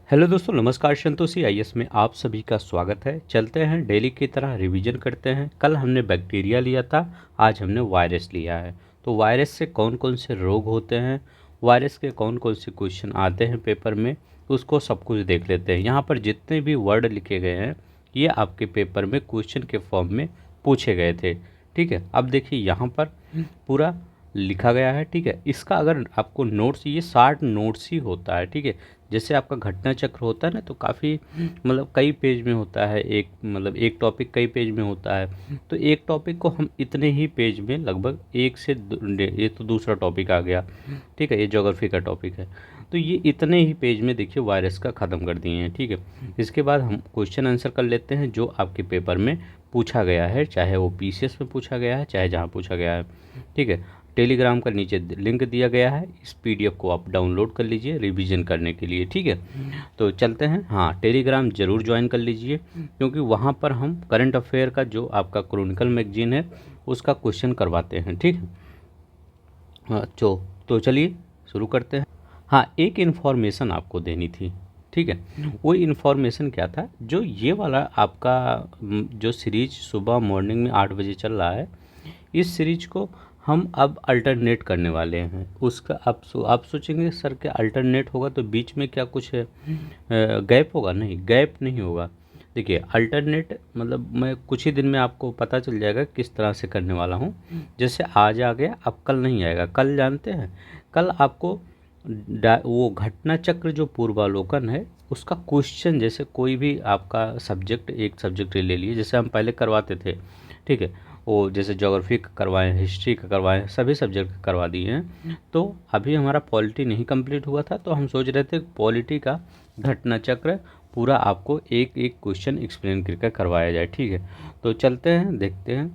Hello दोस्तों, नमस्कार। Santoshi IAS में आप सभी का स्वागत है। चलते हैं डेली की तरह रिवीजन करते हैं। कल हमने बैक्टीरिया लिया था, आज हमने वायरस लिया है। तो वायरस से कौन कौन से रोग होते हैं, वायरस के कौन कौन से क्वेश्चन आते हैं पेपर में, उसको सब कुछ देख लेते हैं। यहाँ पर जितने भी वर्ड लिखे गए हैं ये आपके पेपर में क्वेश्चन के फॉर्म में पूछे गए थे। ठीक है, अब देखिए यहाँ पर पूरा लिखा गया है। ठीक है, इसका अगर आपको नोट्स, ये 60 नोट्स ही होता है। ठीक है, जैसे आपका घटना चक्र होता है ना, तो काफ़ी मतलब कई पेज में होता है। एक टॉपिक कई पेज में होता है, तो एक टॉपिक को हम इतने ही पेज में लगभग एक से ये तो दूसरा टॉपिक आ गया। ठीक है, ये ज्योग्राफी का टॉपिक है, तो ये इतने ही पेज में देखिए वायरस का ख़त्म कर दिए हैं। ठीक है, इसके बाद हम क्वेश्चन आंसर कर लेते हैं जो आपके पेपर में पूछा गया है, चाहे वो पीसीएस में पूछा गया है, चाहे जहाँ पूछा गया है। ठीक है, टेलीग्राम का नीचे लिंक दिया गया है, इस पीडीएफ को आप डाउनलोड कर लीजिए रिवीजन करने के लिए। ठीक है, तो चलते हैं। हाँ, टेलीग्राम ज़रूर ज्वाइन कर लीजिए, क्योंकि वहाँ पर हम करंट अफेयर का जो आपका क्रॉनिकल मैगजीन है उसका क्वेश्चन करवाते हैं। ठीक है, हाँ तो चलिए शुरू करते हैं। हाँ, एक इन्फॉर्मेशन आपको देनी थी। ठीक है, वो इन्फॉर्मेशन क्या था, जो ये वाला आपका जो सीरीज सुबह मॉर्निंग में 8 बजे चल रहा है, इस सीरीज को हम अब अल्टरनेट करने वाले हैं। उसका आप सोचेंगे सर क्या अल्टरनेट होगा तो बीच में क्या कुछ गैप होगा? नहीं, गैप नहीं होगा। देखिए, अल्टरनेट मतलब मैं कुछ ही दिन में आपको पता चल जाएगा किस तरह से करने वाला हूँ। जैसे आज आ गया, अब कल नहीं आएगा। कल जानते हैं, कल आपको वो घटना चक्र जो पूर्वावलोकन है उसका क्वेश्चन, जैसे कोई भी आपका सब्जेक्ट, एक सब्जेक्ट ले लिए, जैसे हम पहले करवाते थे। ठीक है, वो जैसे ज्योग्राफी का करवाएं, हिस्ट्री का करवाएं, सभी सब्जेक्ट करवा दिए हैं। तो अभी हमारा पॉलिटी नहीं कंप्लीट हुआ था, तो हम सोच रहे थे पॉलिटी का घटना चक्र पूरा आपको एक एक क्वेश्चन एक्सप्लेन करके करवाया जाए। ठीक है, तो चलते हैं, देखते हैं।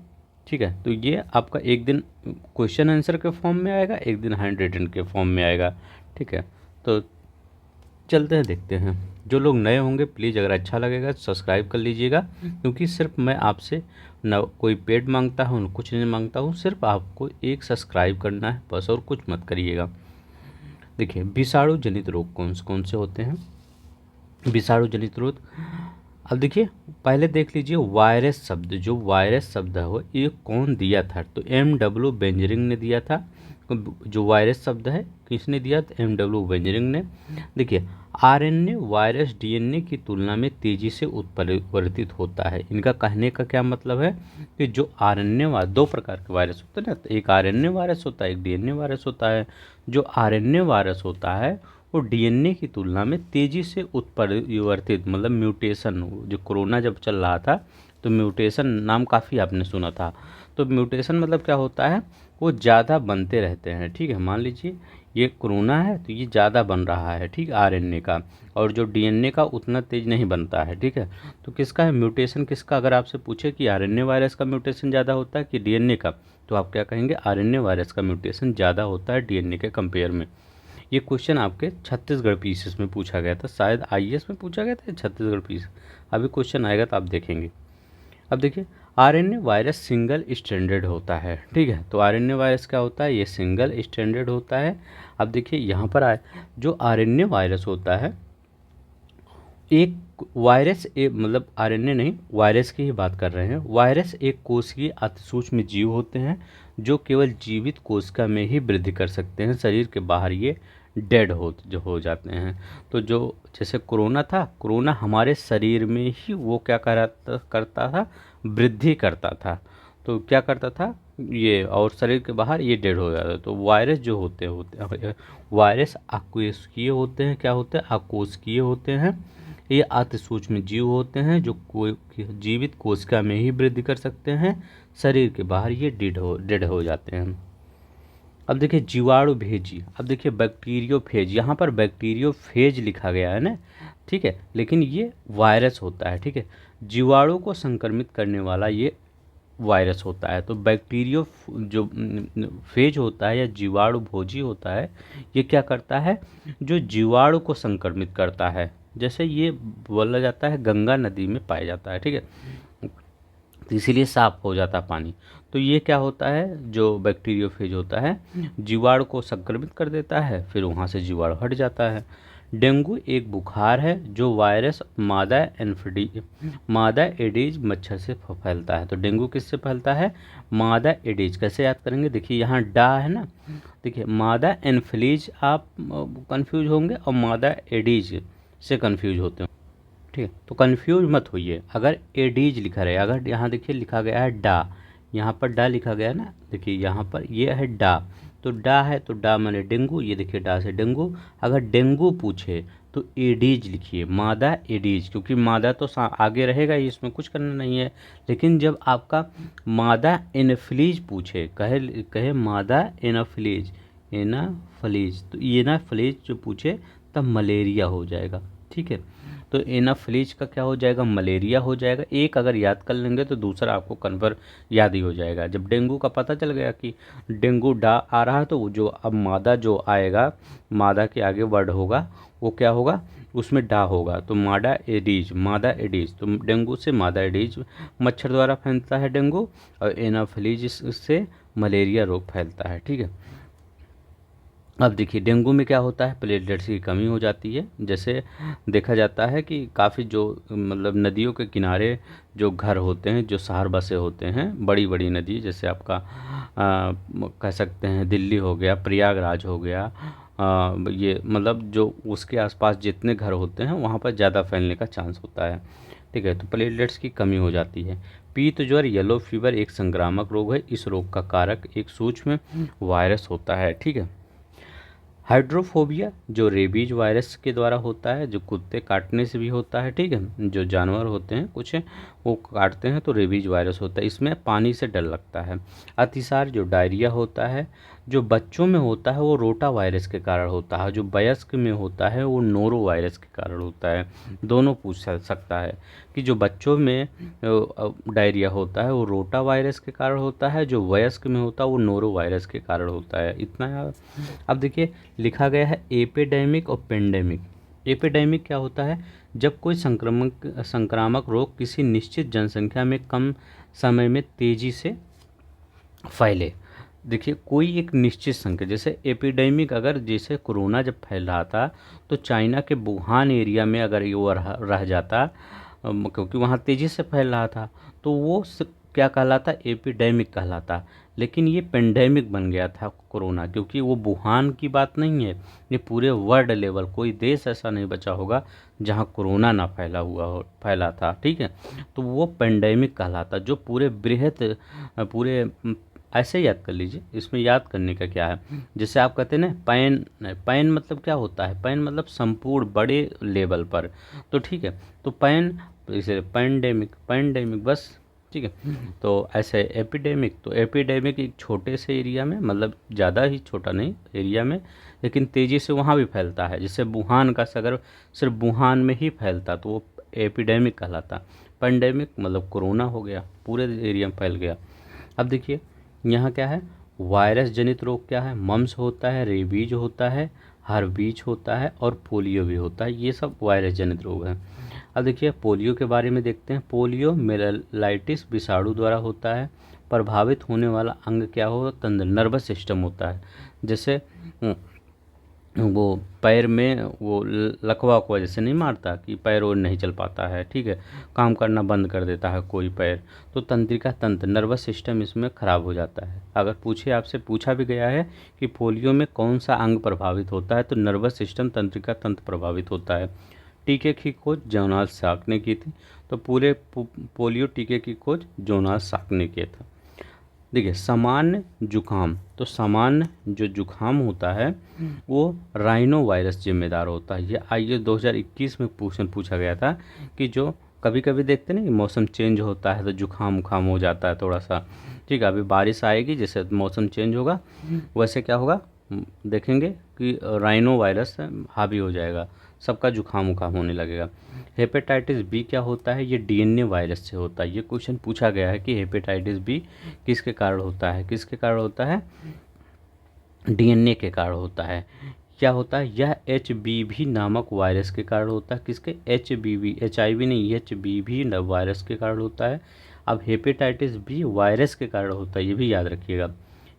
ठीक है, तो ये आपका एक दिन क्वेश्चन आंसर के फॉर्म में आएगा, एक दिन हैंड रिटन के फॉर्म में आएगा। ठीक है, तो चलते हैं, देखते हैं। जो लोग नए होंगे प्लीज़ अगर अच्छा लगेगा तो सब्सक्राइब कर लीजिएगा, क्योंकि सिर्फ मैं आपसे न कोई पेड मांगता हूँ, कुछ नहीं मांगता हूँ, सिर्फ आपको एक सब्सक्राइब करना है बस, और कुछ मत करिएगा। देखिए, विषाणु जनित रोग कौन कौन से होते हैं? विषाणु जनित रोग, अब देखिए पहले देख लीजिए वायरस शब्द, जो वायरस शब्द है वो ये कौन दिया था? तो M.W. बेंजरिंग ने दिया था। जो वायरस शब्द है किसने दिया? तो M.W. बेंजरिंग ने। देखिए, आरएनए वायरस डीएनए की तुलना में तेजी से उत्परिवर्तित होता है। इनका कहने का क्या मतलब है कि जो आरएनए, दो प्रकार के वायरस होते हैं ना, तो एक आरएनए वायरस होता है, एक डीएनए वायरस होता है। जो आरएनए वायरस होता है वो डीएनए की तुलना में तेज़ी से उत्परिवर्तित, मतलब म्यूटेशन, जो कोरोना जब चल रहा था तो म्यूटेशन नाम काफ़ी आपने सुना था। तो म्यूटेशन मतलब क्या होता है, वो ज़्यादा बनते रहते हैं। ठीक है, मान लीजिए ये कोरोना है तो ये ज़्यादा बन रहा है, ठीक, आरएनए का, और जो डीएनए का उतना तेज नहीं बनता है। ठीक है, तो किसका है म्यूटेशन, किसका? अगर आपसे पूछे कि आरएनए वायरस का म्यूटेशन ज़्यादा होता है कि डीएनए का, तो आप क्या कहेंगे? आरएनए वायरस का म्यूटेशन ज़्यादा होता है डीएनए के कंपेयर में। ये क्वेश्चन आपके छत्तीसगढ़ पीसीएस में पूछा गया था, शायद आईएएस में पूछा गया था या छत्तीसगढ़ पीसीएस, अभी क्वेश्चन आएगा तो आप देखेंगे। अब देखिए, आरएनए वायरस सिंगल स्ट्रैंडेड होता है। ठीक है, तो आरएनए वायरस क्या होता है? ये सिंगल स्ट्रैंडेड होता है। अब देखिए यहाँ पर आए, जो आरएनए वायरस होता है, एक वायरस, मतलब आरएनए नहीं, वायरस की ही बात कर रहे हैं। वायरस एक कोशिकीय अतिसूक्ष्म जीव होते हैं जो केवल जीवित कोशिका में ही वृद्धि कर सकते हैं, शरीर के बाहर ये डेड हो जाते हैं। तो जो जैसे कोरोना था, कोरोना हमारे शरीर में ही वो क्या करता था, वृद्धि करता था। तो क्या करता था ये, और शरीर के बाहर ये डेड हो जाता है। तो वायरस जो होते हैं वायरस आकोशिकीय होते हैं। क्या होते हैं? आकोशिकीय होते हैं। ये अति सूक्ष्म जीव होते हैं जो कोई जीवित कोशिका में ही वृद्धि कर सकते हैं, शरीर के बाहर ये डेड हो जाते हैं। अब देखिए जीवाणु भेजी, अब देखिए बैक्टीरियोफेज, यहाँ पर बैक्टीरियोफेज लिखा गया है ना, ठीक है, लेकिन ये वायरस होता है। ठीक है, जीवाणु को संक्रमित करने वाला ये वायरस होता है। तो बैक्टीरियो जो फेज होता है या जीवाणु भोजी होता है, ये क्या करता है? जो जीवाणु को संक्रमित करता है। जैसे ये बोला जाता है गंगा नदी में पाया जाता है। ठीक है, तो इसीलिए साफ हो जाता है पानी। तो ये क्या होता है, जो बैक्टीरियोफेज होता है, जीवाणु को संक्रमित कर देता है, फिर वहाँ से जीवाणु हट जाता है। डेंगू एक बुखार है जो वायरस मादा एडीज मच्छर से फैलता है। तो डेंगू किससे फैलता है? मादा एडीज। कैसे याद करेंगे? देखिए यहाँ डा है ना, देखिए मादा एनफ्लीज आप कंफ्यूज होंगे और मादा एडीज से कंफ्यूज होते हो, ठीक है। तो कंफ्यूज मत होइए। अगर एडीज लिखा रहे, अगर यहाँ देखिए लिखा गया है डा, यहाँ पर डा लिखा गया है ना, देखिए यहाँ पर ये है डा, तो डा है तो डा माने डेंगू, ये देखिए डा से डेंगू। अगर डेंगू पूछे तो एडीज लिखिए, मादा एडीज, क्योंकि मादा तो आगे रहेगा ही, इसमें कुछ करना नहीं है। लेकिन जब आपका मादा एनाफिलीज पूछे, कहे कहे मादा एनाफिलीज, एनाफिलीज, तो एनाफिलीज जो पूछे तब मलेरिया हो जाएगा, ठीक है। तो एनाफिलीज का क्या हो जाएगा? मलेरिया हो जाएगा। एक अगर याद कर लेंगे तो दूसरा आपको कन्फर्म याद ही हो जाएगा। जब डेंगू का पता चल गया कि डेंगू डा आ रहा है तो वो जो अब मादा जो आएगा, मादा के आगे वर्ड होगा वो क्या होगा? उसमें डा होगा, तो मादा एडीज, मादा एडीज। तो डेंगू से मादा एडीज मच्छर द्वारा फैलता है डेंगू, और एनाफिलीज से मलेरिया रोग फैलता है, ठीक है। अब देखिए डेंगू में क्या होता है? प्लेटलेट्स की कमी हो जाती है। जैसे देखा जाता है कि काफ़ी जो मतलब नदियों के किनारे जो घर होते हैं, जो शहर बसे होते हैं, बड़ी बड़ी नदी, जैसे आपका कह सकते हैं दिल्ली हो गया, प्रयागराज हो गया, ये मतलब जो उसके आसपास जितने घर होते हैं वहाँ पर ज़्यादा फैलने का चांस होता है, ठीक है। तो प्लेटलेट्स की कमी हो जाती है। पीत ज्वर येलो फीवर एक संक्रामक रोग है। इस रोग का कारक एक सूक्ष्म वायरस होता है, ठीक है। हाइड्रोफोबिया जो रेबीज वायरस के द्वारा होता है, जो कुत्ते काटने से भी होता है, ठीक है। जो जानवर होते हैं कुछ वो काटते हैं तो रेबीज वायरस होता है, इसमें पानी से डर लगता है। अतिसार जो डायरिया होता है, जो बच्चों में होता है वो रोटा वायरस के कारण होता है, जो वयस्क में होता है वो नोरो वायरस के कारण होता है। दोनों पूछ सकता है कि जो बच्चों में डायरिया होता है वो रोटा वायरस के कारण होता है, जो वयस्क में होता है वो नोरो वायरस के कारण होता है। इतना यार। अब देखिए लिखा गया है एपिडेमिक और पेंडेमिक। एपिडेमिक क्या होता है? जब कोई संक्रामक रोग किसी निश्चित जनसंख्या में कम समय में तेजी से फैले। देखिए कोई एक निश्चित संख्या, जैसे एपिडेमिक, अगर जैसे कोरोना जब फैल रहा था तो चाइना के वुहान एरिया में अगर ये वो रह जाता, क्योंकि वहाँ तेज़ी से फैल रहा था, तो वो क्या कहलाता? एपिडेमिक कहलाता। लेकिन ये पेंडेमिक बन गया था कोरोना, क्योंकि वो वुहान की बात नहीं है, ये पूरे वर्ल्ड लेवल, कोई देश ऐसा नहीं बचा होगा जहाँ कोरोना ना फैला था, ठीक है। तो वो पेंडेमिक कहलाता, जो पूरे बृहत पूरे ऐसे याद कर लीजिए, इसमें याद करने का क्या है? जैसे आप कहते हैं ना पैन, पैन मतलब क्या होता है? पैन मतलब संपूर्ण बड़े लेवल पर, तो ठीक है। तो पैन, इसे पैंडेमिक, पैंडेमिक बस, ठीक है। तो ऐसे एपिडेमिक, तो एपिडेमिक एक छोटे से एरिया में, मतलब ज़्यादा ही छोटा नहीं एरिया में, लेकिन तेज़ी से वहाँ भी फैलता है। जैसे वुहान का अगर सिर्फ वुहान में ही फैलता तो वो एपिडेमिक कहलाता। पेंडेमिक मतलब कोरोना हो गया, पूरे एरिया में फैल गया। अब देखिए यहाँ क्या है? वायरस जनित रोग क्या है? मम्स होता है, रेबीज होता है, हर्बीज होता है और पोलियो भी होता है। ये सब वायरस जनित रोग हैं। अब देखिए पोलियो के बारे में देखते हैं। पोलियो मेलाइटिस विषाणु द्वारा होता है। प्रभावित होने वाला अंग क्या हो? तंत्र, नर्वस सिस्टम होता है। जैसे वो पैर में वो लकवा को वजह से नहीं मारता कि पैर और नहीं चल पाता है, ठीक है, काम करना बंद कर देता है कोई पैर, तो तंत्रिका तंत्र, नर्वस सिस्टम इसमें ख़राब हो जाता है। अगर पूछे, आपसे पूछा भी गया है कि पोलियो में कौन सा अंग प्रभावित होता है, तो नर्वस सिस्टम, तंत्रिका तंत्र प्रभावित होता है। टीके की खोज जोनास साक ने की थी। तो पूरे पोलियो टीके की खोज जोनास साक ने किया था। देखिए सामान्य जुकाम, तो सामान्य जो जुकाम होता है वो राइनो वायरस जिम्मेदार होता है। ये आइए 2021 में पूछा गया था कि जो कभी कभी देखते नहीं मौसम चेंज होता है तो जुकाम उखाम हो जाता है थोड़ा सा, ठीक है। अभी बारिश आएगी, जैसे मौसम चेंज होगा वैसे क्या होगा, देखेंगे कि राइनो वायरस हावी हो जाएगा, सबका जुकाम उखाम होने लगेगा। हेपेटाइटिस बी क्या होता है? ये डीएनए वायरस से होता है। ये क्वेश्चन पूछा गया है कि हेपेटाइटिस बी किसके कारण होता है? किसके कारण होता है? डीएनए के कारण होता है। क्या होता है? यह एचबीवी नामक वायरस के कारण होता है। किसके? एचबीवी, एचआईवी नहीं, एचबीवी वायरस के कारण होता है। अब हेपेटाइटिस बी वायरस के कारण होता है, ये भी याद रखिएगा।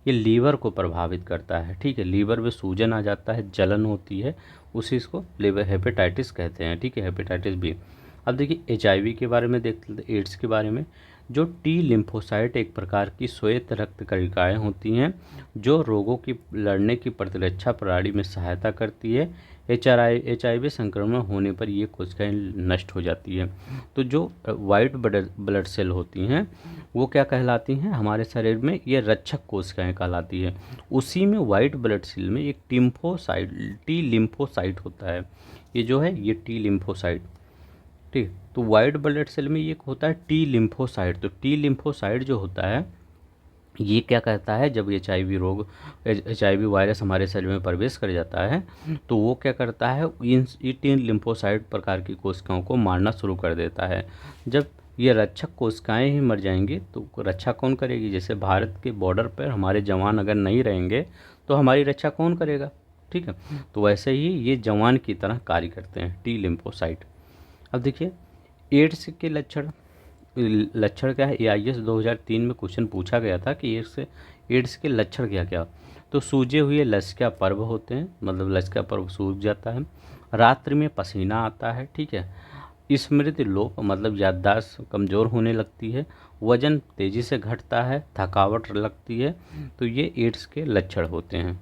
ये लीवर को प्रभावित करता है, ठीक है। लीवर में सूजन आ जाता है, जलन होती है, उसी इसको लीवर हेपेटाइटिस कहते हैं, ठीक है, हेपेटाइटिस बी। अब देखिए एचआईवी के बारे में देख लेते, एड्स के बारे में। जो टी लिम्फोसाइट एक प्रकार की श्वेत रक्त कणिकाएँ होती हैं जो रोगों की लड़ने की प्रतिरक्षा प्रणाली में सहायता करती है। एचआईवी संक्रमण होने पर ये कोशिकाएं नष्ट हो जाती है। तो जो वाइट ब्लड सेल होती हैं वो क्या कहलाती हैं हमारे शरीर में, ये रक्षक कोशिकाएं कहलाती है। उसी में वाइट ब्लड सेल में एक टी लिम्फोसाइट होता है। ये जो है ये टी लिम्फोसाइट, ठीक। तो वाइट ब्लड सेल में ये होता है टी लिम्फोसाइट। तो टी लिम्फोसाइट जो होता है ये क्या कहता है, जब एचआईवी वायरस हमारे शरीर में प्रवेश कर जाता है तो वो क्या करता है, इन टी लिम्फोसाइट प्रकार की कोशिकाओं को मारना शुरू कर देता है। जब ये रक्षक कोशिकाएं ही मर जाएंगी तो रक्षा कौन करेगी। जैसे भारत के बॉर्डर पर हमारे जवान अगर नहीं रहेंगे तो हमारी रक्षा कौन करेगा, ठीक है। तो वैसे ही ये जवान की तरह कार्य करते हैं टी लिम्फोसाइट। अब देखिए एड्स के लक्षण क्या है। एआईएस 2003 में क्वेश्चन पूछा गया था कि एड्स के लक्षण क्या क्या। तो सूजे हुए लसिका पर्व होते हैं, मतलब लसिका पर्व सूज जाता है, रात्रि में पसीना आता है, ठीक है, स्मृति लोप मतलब याददाश्त कमज़ोर होने लगती है, वजन तेज़ी से घटता है, थकावट लगती है। तो ये एड्स के लक्षण होते हैं,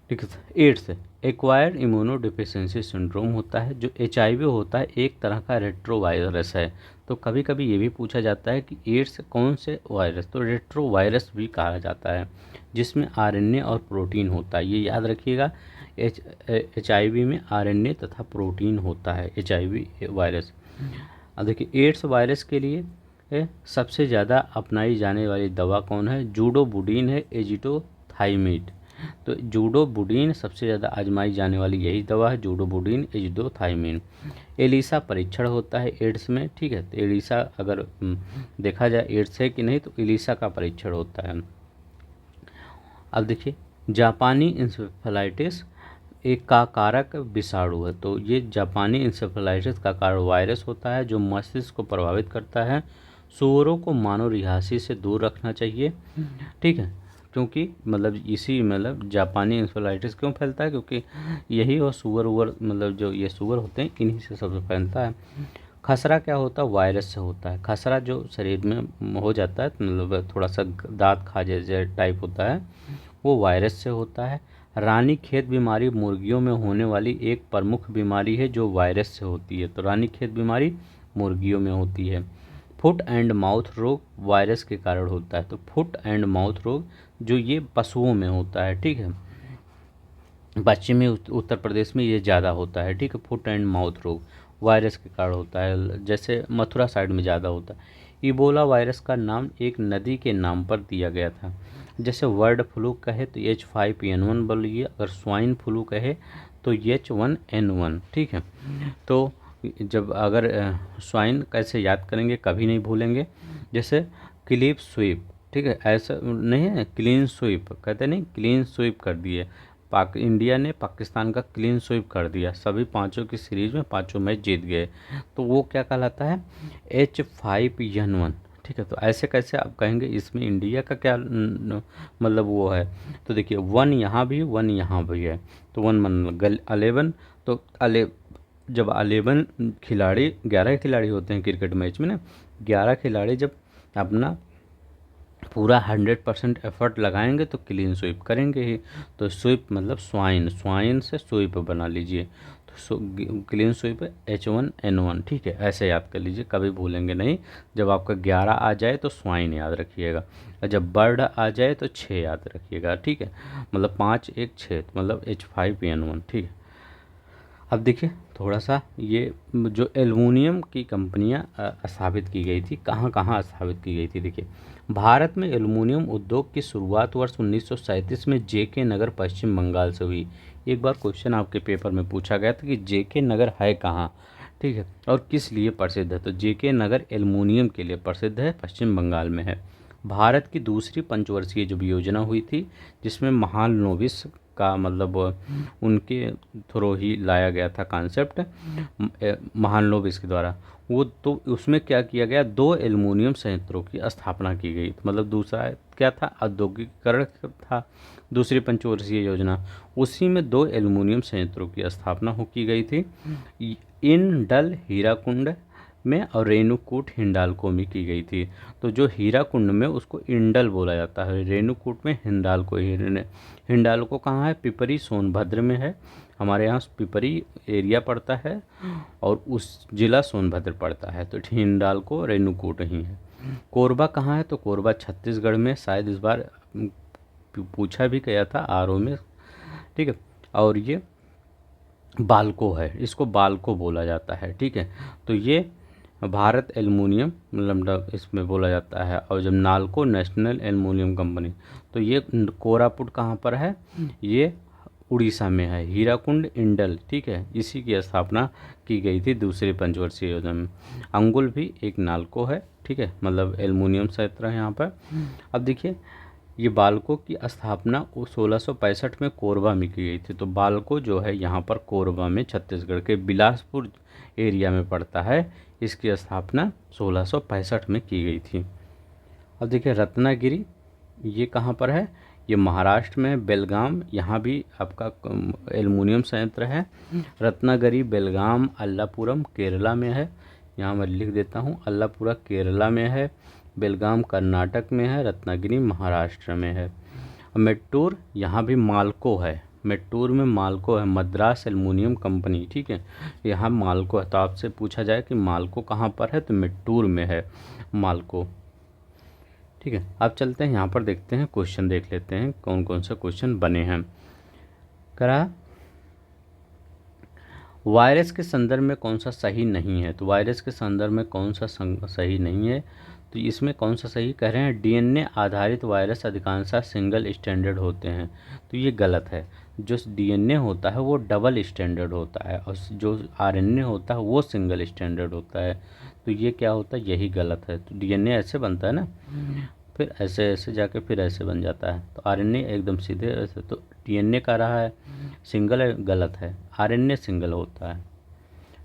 ठीक है। एड्स एक्वायर्ड इम्यूनोडिफिशियेंसी सिंड्रोम होता है। जो एचआईवी होता है एक तरह का रेट्रोवायरस है। तो कभी कभी ये भी पूछा जाता है कि एड्स कौन से वायरस, तो रेट्रोवायरस भी कहा जाता है, जिसमें आरएनए और प्रोटीन होता है। ये याद रखिएगा, एचआईवी में आरएनए तथा प्रोटीन होता है एचआईवी वायरस। अब देखिए एड्स वायरस के लिए सबसे ज़्यादा अपनाई जाने वाली दवा कौन है, जूडोबुडीन है, एजिडोथाइमिड। तो जूडोबुडीन सबसे ज़्यादा आजमाई जाने वाली यही दवा है, जूडोबुडीन एजिडोथाइमिन। एलिसा परीक्षण होता है एड्स में, ठीक है। तो एलिसा अगर देखा जाए एड्स है कि नहीं तो एलिसा का परीक्षण होता है। अब देखिए जापानी इंसेफेलाइटिस एक का कारक विषाणु है। तो ये जापानी इंसेफेलाइटिस का कारण वायरस होता है जो मस्तिष्क को प्रभावित करता है। सूअरों को मानव रिहायशी से दूर रखना चाहिए, ठीक है, क्योंकि मतलब जापानी इंसेफेलाइटिस क्यों फैलता है, क्योंकि यही और सूअर मतलब जो ये सूअर होते हैं इन्हीं से सबसे फैलता है। खसरा क्या होता है, वायरस से होता है। खसरा जो शरीर में हो जाता है मतलब थोड़ा सा दांत खा जैसे टाइप होता है, वो वायरस से होता है। रानीखेत बीमारी मुर्गियों में होने वाली एक प्रमुख बीमारी है जो वायरस से होती है। तो रानीखेत बीमारी मुर्गियों में होती है। फुट एंड माउथ रोग वायरस के कारण होता है। तो फुट एंड माउथ रोग जो ये पशुओं में होता है, ठीक है, पश्चिमी उत्तर प्रदेश में ये ज़्यादा होता है, ठीक है। फुट एंड माउथ रोग वायरस के कारण होता है, जैसे मथुरा साइड में ज़्यादा होता है। इबोला वायरस का नाम एक नदी के नाम पर दिया गया था। जैसे वर्ड फ्लू कहे तो H5N1 बोलिए, अगर स्वाइन फ्लू कहे तो H1N1, ठीक है। तो जब अगर स्वाइन कैसे याद करेंगे, कभी नहीं भूलेंगे। जैसे क्लीप स्वीप, ठीक है, ऐसा नहीं है, क्लीन स्वीप कहते नहीं, क्लीन स्वीप कर दिए। इंडिया ने पाकिस्तान का क्लीन स्वीप कर दिया, सभी पांचों की सीरीज में पांचों मैच जीत गए। तो वो क्या कहलाता है, H5N1, ठीक है। तो ऐसे कैसे आप कहेंगे, इसमें इंडिया का क्या मतलब वो है। तो देखिए 1 यहाँ भी 1 यहाँ भी है, तो 1 मतलब 11। तो जब 11 खिलाड़ी, 11 खिलाड़ी होते हैं क्रिकेट मैच में ना, 11 खिलाड़ी जब अपना पूरा 100% एफर्ट लगाएंगे तो क्लीन स्वीप करेंगे ही। तो स्वीप मतलब स्वाइन से स्वीप बना लीजिए। तो क्लीन स्वीप H1N1, ठीक है, ऐसे याद कर लीजिए, कभी भूलेंगे नहीं। जब आपका 11 आ जाए तो स्वाइन याद रखिएगा, और जब बर्ड आ जाए तो 6 याद रखिएगा, ठीक है, मतलब 5 1 6 मतलब H5N1, ठीक है। अब देखिए थोड़ा सा ये जो एल्युमिनियम की कंपनियां स्थापित की गई थी, कहाँ कहाँ स्थापित की गई थी। देखिए भारत में एल्युमिनियम उद्योग की शुरुआत वर्ष 1937 में JK नगर पश्चिम बंगाल से हुई। एक बार क्वेश्चन आपके पेपर में पूछा गया था कि JK नगर है कहाँ, ठीक है, और किस लिए प्रसिद्ध है। तो JK नगर एल्युमिनियम के लिए प्रसिद्ध है, पश्चिम बंगाल में है। भारत की दूसरी पंचवर्षीय जो योजना हुई थी जिसमें महालनोबिस का मतलब उनके थ्रू ही लाया गया था कॉन्सेप्ट, महालनोबिस के द्वारा। वो तो उसमें क्या किया गया, 2 एल्युमिनियम संयंत्रों की स्थापना की गई। मतलब दूसरा क्या था, औद्योगिकीकरण था, दूसरी पंचवर्षीय योजना, उसी में 2 एल्युमिनियम संयंत्रों की स्थापना हो की गई थी। इन डल हीराकुंड में और रेणुकूट हिंडाल्को में की गई थी। तो जो हीराकुंड में उसको इंडल बोला जाता है, रेणुकूट में हिंडाल्को। हिंडाल्को कहाँ है, पिपरी सोनभद्र में है। हमारे यहाँ पिपरी एरिया पड़ता है और उस जिला सोनभद्र पड़ता है, तो हिंडाल्को रेणुकूट ही है। कोरबा कहाँ है, तो कोरबा छत्तीसगढ़ में, शायद इस बार पूछा भी गया था आरओ में, ठीक है। और ये बाल्को है, इसको बाल्को बोला जाता है, ठीक है। तो ये भारत एल्युमिनियम मतलब इसमें बोला जाता है। और जब नाल्को नेशनल एल्युमिनियम कंपनी, तो ये कोरापुट कहाँ पर है, ये उड़ीसा में है। हीराकुंड इंडल, ठीक है, इसी की स्थापना की गई थी दूसरे पंचवर्षीय योजना में। अंगुल भी एक नाल्को है, ठीक है, मतलब एल्युमिनियम संयंत्र है यहाँ पर। अब देखिए ये बाल्को की स्थापना 1665 में कोरबा में की गई थी। तो बाल्को जो है यहाँ पर कोरबा में छत्तीसगढ़ के बिलासपुर एरिया में पड़ता है। इसकी स्थापना 1665 में की गई थी। अब देखिए रत्नागिरी, ये कहाँ पर है, ये महाराष्ट्र में बेलगाम, यहाँ भी आपका एल्युमिनियम संयंत्र है। रत्नागिरी, बेलगाम, अल्लापुरम केरला में है। यहाँ मैं लिख देता हूँ, अल्लापुरा केरला में है, बेलगाम कर्नाटक में है, रत्नागिरी महाराष्ट्र में है। मेट्टूर, यहाँ भी माल्को है, मेट्टूर में माल्को है, मद्रास एल्युमिनियम कंपनी, ठीक है, यहाँ माल्को है। तो आपसे पूछा जाए कि माल्को कहाँ पर है, तो मेट्टूर में है माल्को, ठीक है। अब चलते हैं यहाँ पर, देखते हैं क्वेश्चन, देख लेते हैं कौन कौन से क्वेश्चन बने हैं। करा वायरस के संदर्भ में कौन सा सही नहीं है, तो वायरस के संदर्भ में कौन सा सही नहीं है, तो इसमें कौन सा सही कह रहे हैं, डीएनए आधारित वायरस अधिकांशतः सिंगल स्टैंडर्ड होते हैं, तो ये गलत है। जो डीएनए होता है वो डबल स्टैंडर्ड होता है और जो आरएनए होता है वो सिंगल स्टैंडर्ड होता है। तो ये क्या होता है, यही गलत है। तो डीएनए ऐसे बनता है ना, फिर ऐसे ऐसे जाके फिर ऐसे बन जाता है। तो आरएनए एकदम सीधे ऐसे, तो डीएनए का रहा है सिंगल है, गलत है, आरएनए सिंगल होता है।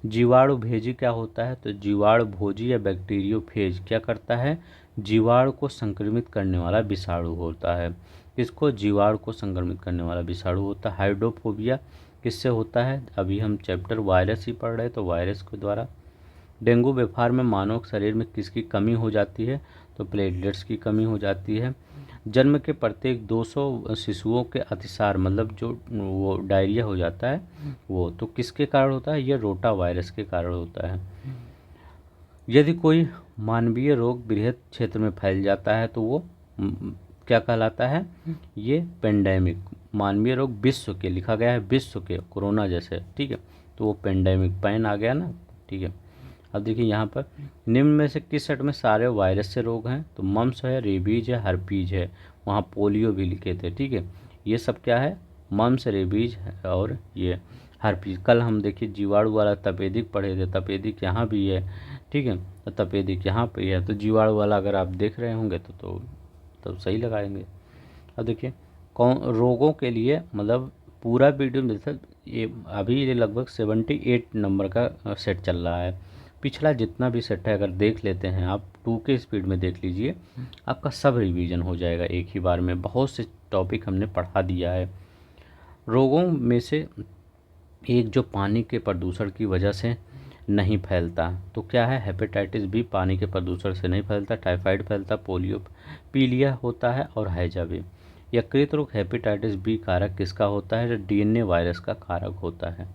जीवाणु भेजी क्या होता है, तो जीवाणु भोजी या बैक्टीरियोफेज क्या करता है, जीवाणु को संक्रमित करने वाला विषाणु होता है। किसको, जीवाणु को संक्रमित करने वाला विषाणु होता है। हाइड्रोफोबिया किससे होता है, अभी हम चैप्टर वायरस ही पढ़ रहे हैं, तो वायरस के द्वारा। डेंगू बुखार में मानव शरीर में किसकी कमी हो जाती है, तो प्लेटलेट्स की कमी हो जाती है। जन्म के प्रत्येक 200 शिशुओं के अतिसार मतलब जो वो डायरिया हो जाता है वो तो किसके कारण होता है, ये रोटा वायरस के कारण होता है। यदि कोई मानवीय रोग बृहद क्षेत्र में फैल जाता है तो वो क्या कहलाता है, ये पेंडेमिक। मानवीय रोग विश्व के लिखा गया है, विश्व के, कोरोना जैसे, ठीक है, तो वो पेंडेमिक, पैन आ गया ना, ठीक है। अब देखिए यहाँ पर निम्न में से किस सेट में सारे वायरस से रोग हैं, तो मम्स है, रेबीज है, हर्पीज है, वहाँ पोलियो भी लिखे थे, ठीक है। ये सब क्या है, मम्स, रेबीज और ये हर्पीज। कल हम देखिए जीवाणु वाला तपेदिक पढ़े थे, तपेदिक यहाँ भी है, ठीक है, तो तपेदिक यहाँ पे है। तो जीवाणु वाला अगर आप देख रहे होंगे तो सही लगाएंगे। अब देखिए कौन रोगों के लिए मतलब पूरा वीडियो में ये अभी ये लगभग 78 नंबर का सेट चल रहा है। पिछला जितना भी सेट है अगर देख लेते हैं आप 2 के स्पीड में देख लीजिए, आपका सब रिवीजन हो जाएगा एक ही बार में। बहुत से टॉपिक हमने पढ़ा दिया है। रोगों में से एक जो पानी के प्रदूषण की वजह से नहीं फैलता, तो क्या है, हेपेटाइटिस बी पानी के प्रदूषण से नहीं फैलता, टाइफाइड फैलता, पोलियो पीलिया होता है और हैजा भी। यकृत रोग हेपेटाइटिस बी कारक किसका होता है, जो डीएनए वायरस का कारक होता है।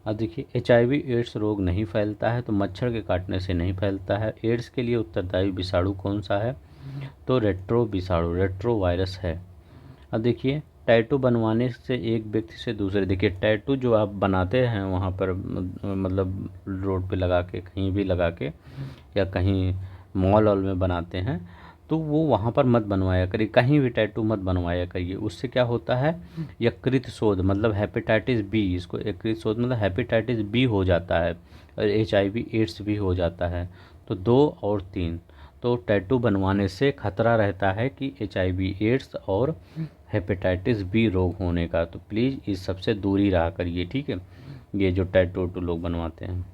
अब देखिए एचआईवी एड्स रोग नहीं फैलता है, तो मच्छर के काटने से नहीं फैलता है। एड्स के लिए उत्तरदायी विषाणु कौन सा है, तो रेट्रो विषाणु, रेट्रो वायरस है। अब देखिए टैटू बनवाने से एक व्यक्ति से दूसरे, देखिए टैटू जो आप बनाते हैं वहाँ पर मतलब रोड पे लगा के, कहीं भी लगा के, या कहीं मॉल वॉल में बनाते हैं, तो वो वहाँ पर मत बनवाया करिए, कहीं भी टैटू मत बनवाया करिए। उससे क्या होता है, यकृत शोथ मतलब हेपेटाइटिस बी, इसको यकृत शोथ मतलब हेपेटाइटिस बी हो जाता है और एचआईवी एड्स भी हो जाता है। तो 2 और 3, तो टैटू बनवाने से खतरा रहता है कि एचआईवी एड्स और हेपेटाइटिस बी रोग होने का। तो प्लीज़ इस सबसे दूरी रहा करिए, ठीक है, ये जो टैटू वैटू लोग बनवाते हैं।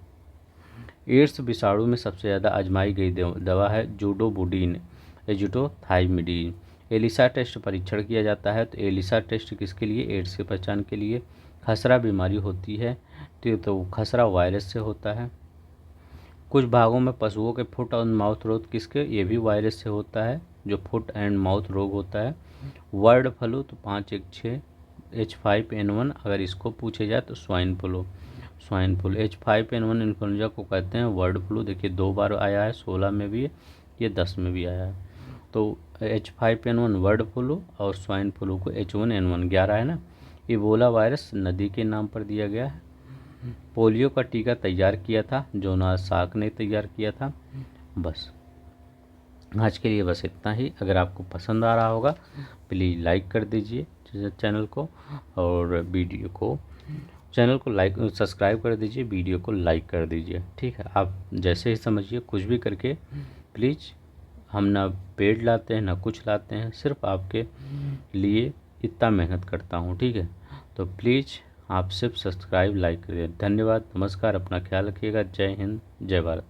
एड्स विषाणु में सबसे ज़्यादा आजमाई गई दवा है जूडोबुडिन, एजुटोथाइमिडीन। एलिसा टेस्ट परीक्षण किया जाता है। तो एलिसा टेस्ट किसके लिए? एड्स की पहचान के लिए। खसरा बीमारी होती है तो खसरा वायरस से होता है। कुछ भागों में पशुओं के फुट और माउथ रोग किसके? ये भी वायरस से होता है, जो फुट एंड माउथ रोग होता है। वर्ड फ्लू तो 516, H5N1 अगर इसको पूछे जाए तो स्वाइन फ्लू। H5N1 इन्फ्लुएंजा को कहते हैं वर्ड फ्लू। देखिए 2 बार आया है, 16 में भी, ये 10 में भी आया है। तो H5N1 वर्ड फ्लू और स्वाइन फ्लू को H1N1 11 है ना। इबोला वायरस नदी के नाम पर दिया गया है। पोलियो का टीका तैयार किया था जोनास साक ने तैयार किया था। बस आज के लिए बस इतना ही। अगर आपको पसंद आ रहा होगा प्लीज़ लाइक कर दीजिए चैनल को, और वीडियो को चैनल को लाइक सब्सक्राइब कर दीजिए, वीडियो को लाइक कर दीजिए, ठीक है। आप जैसे ही समझिए, कुछ भी करके प्लीज़। हम ना पेड़ लाते हैं ना कुछ लाते हैं, सिर्फ आपके लिए इतना मेहनत करता हूँ, ठीक है। तो प्लीज़ आप सिर्फ सब्सक्राइब लाइक करिए। धन्यवाद, नमस्कार, अपना ख्याल रखिएगा। जय हिंद, जय भारत।